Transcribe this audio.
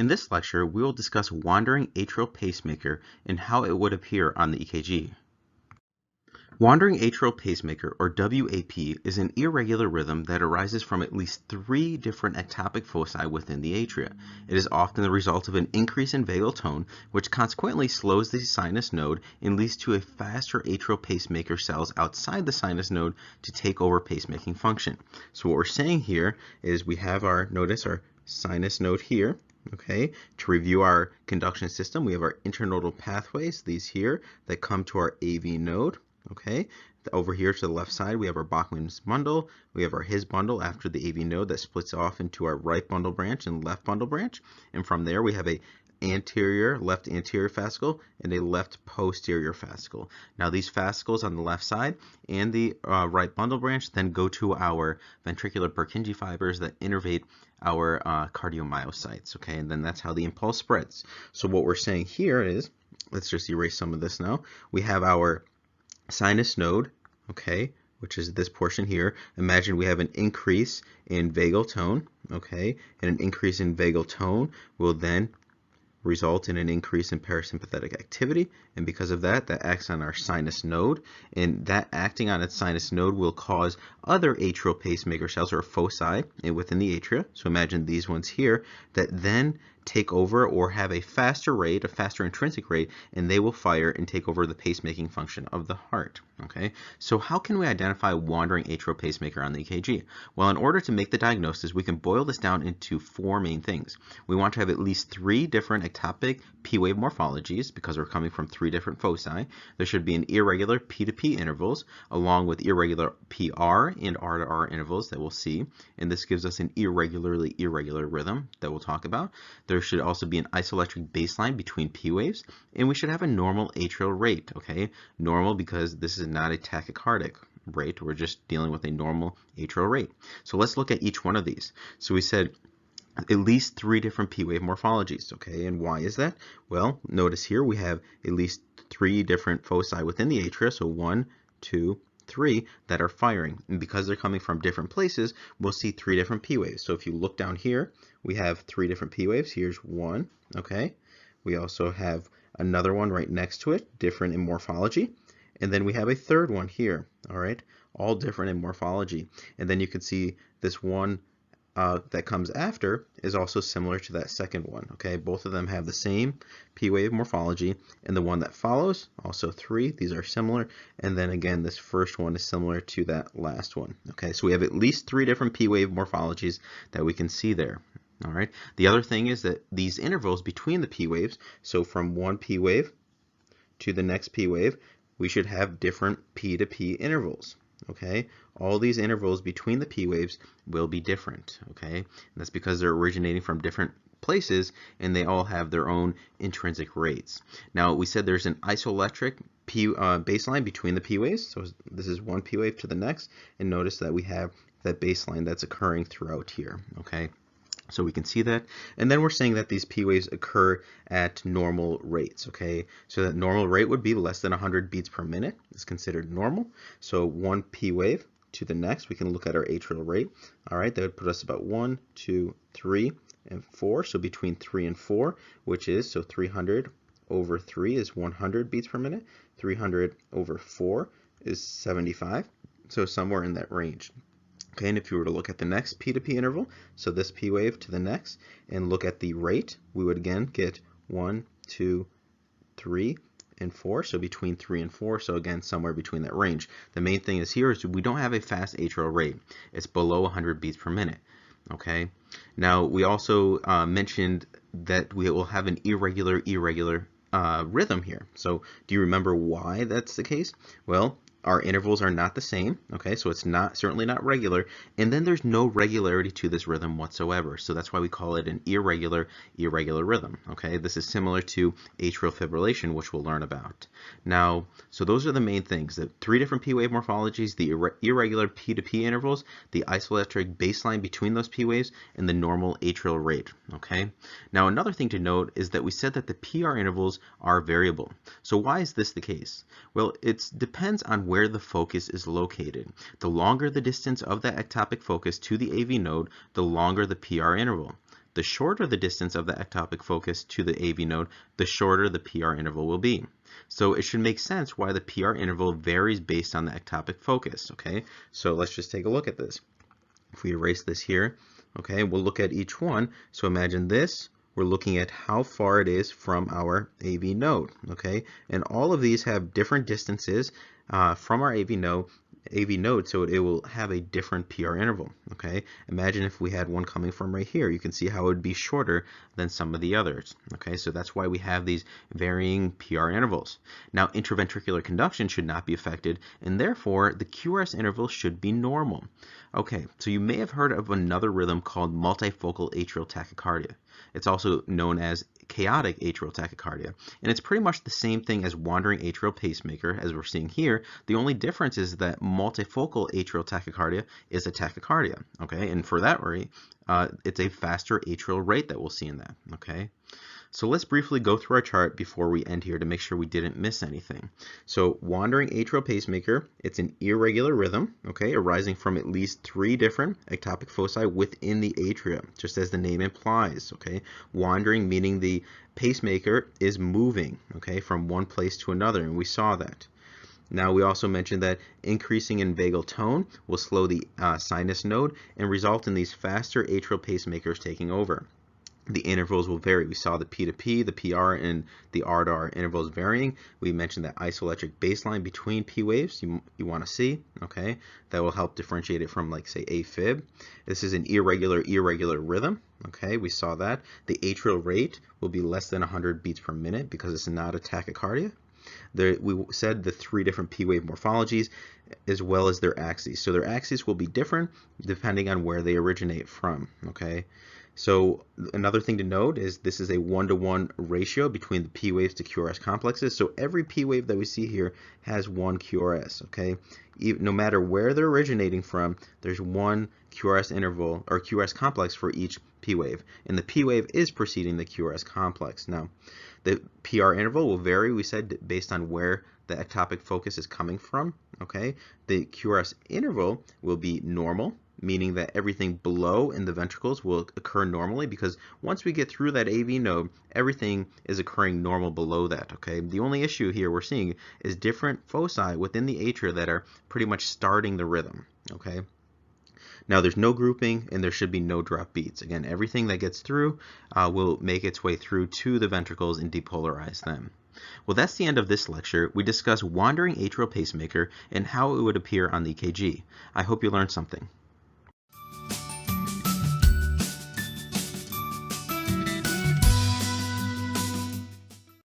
In this lecture, we will discuss wandering atrial pacemaker and how it would appear on the EKG. Wandering atrial pacemaker, or WAP, is an irregular rhythm that arises from at least 3 different ectopic foci within the atria. It is often the result of an increase in vagal tone, which consequently slows the sinus node and leads to a faster atrial pacemaker cells outside the sinus node to take over pacemaking function. So what we're saying here is we have notice our sinus node here. Okay, to review our conduction system, we have our internodal pathways, these here, that come to our AV node. Okay, over here to the left side, we have our Bachman's bundle. We have our His bundle after the AV node that splits off into our right bundle branch and left bundle branch. And from there, we have a left anterior fascicle and a left posterior fascicle. Now these fascicles on the left side and the right bundle branch then go to our ventricular Purkinje fibers that innervate our cardiomyocytes, okay, and then that's how the impulse spreads. So what we're saying here is, let's just erase some of this now. We have our sinus node, okay, which is this portion here. Imagine we have an increase in vagal tone, okay, and an increase in vagal tone will then result in an increase in parasympathetic activity, and because of that, that acts on our sinus node, and that acting on its sinus node will cause other atrial pacemaker cells or foci within the atria. So imagine these ones here that then take over or have a faster rate, a faster intrinsic rate, and they will fire and take over the pacemaking function of the heart. Okay, so how can we identify wandering atrial pacemaker on the EKG? Well, in order to make the diagnosis, we can boil this down into 4 main things. We want to have at least 3 different ectopic P-wave morphologies because we're coming from 3 different foci. There should be an irregular P to P intervals along with irregular PR and R to R intervals that we'll see, and this gives us an irregularly irregular rhythm that we'll talk about. There should also be an isoelectric baseline between P waves, and we should have a normal atrial rate, okay? Normal because this is not a tachycardic rate. We're just dealing with a normal atrial rate. So let's look at each one of these. So we said at least 3 different P-wave morphologies, okay? And why is that? Well, notice here we have at least 3 different foci within the atria, so 1, 2, 3 that are firing, and because they're coming from different places, we'll see 3 different P waves. So if you look down here, we have 3 different P waves. Here's one, okay? We also have another one right next to it, different in morphology, and then we have a third one here, all right? All different in morphology, and then you can see this one that comes after is also similar to that second one, okay? Both of them have the same P-wave morphology, and the one that follows, also 3, these are similar, and then again, this first one is similar to that last one, okay? So we have at least 3 different P-wave morphologies that we can see there, all right? The other thing is that these intervals between the P-waves, so from one P-wave to the next P-wave, we should have different P to P intervals. Okay, all these intervals between the P waves will be different. Okay, and that's because they're originating from different places and they all have their own intrinsic rates. Now we said there's an isoelectric baseline between the P waves. So this is one P wave to the next, and notice that we have that baseline that's occurring throughout here. Okay. So we can see that, and then we're saying that these P waves occur at normal rates, okay? So that normal rate would be less than 100 beats per minute is considered normal. So one P wave to the next, we can look at our atrial rate. All right, that would put us about 1, 2, 3, and 4. So between 3 and 4, which is, so 300 over 3 is 100 beats per minute. 300 over 4 is 75. So somewhere in that range. Okay, and if you were to look at the next P to P interval, so this P wave to the next, and look at the rate, we would again get 1, 2, 3, and 4, so between 3 and 4, so again, somewhere between that range. The main thing is here is we don't have a fast atrial rate. It's below 100 beats per minute, okay? Now, we also mentioned that we will have an irregular rhythm here. So, do you remember why that's the case? Well, our intervals are not the same, okay, so it's certainly not regular, and then there's no regularity to this rhythm whatsoever, so that's why we call it an irregular rhythm, okay? This is similar to atrial fibrillation, which we'll learn about. Now, so those are the main things, the 3 different P-wave morphologies, the irregular P to P intervals, the isoelectric baseline between those P waves, and the normal atrial rate, okay? Now, another thing to note is that we said that the PR intervals are variable. So why is this the case? Well, it depends on where the focus is located. The longer the distance of that ectopic focus to the AV node, the longer the PR interval. The shorter the distance of the ectopic focus to the AV node, the shorter the PR interval will be. So it should make sense why the PR interval varies based on the ectopic focus, okay? So let's just take a look at this. If we erase this here, okay, we'll look at each one. So imagine this. We're looking at how far it is from our AV node, okay? And all of these have different distances from our AV node, so it will have a different PR interval, okay? Imagine if we had one coming from right here. You can see how it would be shorter than some of the others, okay? So that's why we have these varying PR intervals. Now, intraventricular conduction should not be affected, and therefore, the QRS interval should be normal. Okay, so you may have heard of another rhythm called multifocal atrial tachycardia. It's also known as chaotic atrial tachycardia, and it's pretty much the same thing as wandering atrial pacemaker as we're seeing here. The only difference is that multifocal atrial tachycardia is a tachycardia, okay? And for that rate, it's a faster atrial rate that we'll see in that, okay? So let's briefly go through our chart before we end here to make sure we didn't miss anything. So wandering atrial pacemaker, it's an irregular rhythm, okay, arising from at least 3 different ectopic foci within the atria, just as the name implies, okay. Wandering meaning the pacemaker is moving, okay, from one place to another, and we saw that. Now we also mentioned that increasing in vagal tone will slow the sinus node and result in these faster atrial pacemakers taking over. The intervals will vary. We saw the P to P, the PR, and the R to R intervals varying. We mentioned that isoelectric baseline between P waves you want to see, okay? That will help differentiate it from, like, say, AFib. This is an irregular rhythm, okay? We saw that. The atrial rate will be less than 100 beats per minute because it's not a tachycardia. We said the 3 different P wave morphologies as well as their axes. So their axes will be different depending on where they originate from, okay? So another thing to note is this is a 1-to-1 ratio between the P waves to QRS complexes. So every P wave that we see here has one QRS, okay? No matter where they're originating from, there's one QRS interval or QRS complex for each P wave. And the P wave is preceding the QRS complex. Now, the PR interval will vary, we said, based on where the ectopic focus is coming from, okay? The QRS interval will be normal, meaning that everything below in the ventricles will occur normally, because once we get through that AV node, everything is occurring normal below that, okay? The only issue here we're seeing is different foci within the atria that are pretty much starting the rhythm, okay? Now there's no grouping and there should be no drop beats. Again, everything that gets through will make its way through to the ventricles and depolarize them. Well, that's the end of this lecture. We discussed wandering atrial pacemaker and how it would appear on the EKG. I hope you learned something.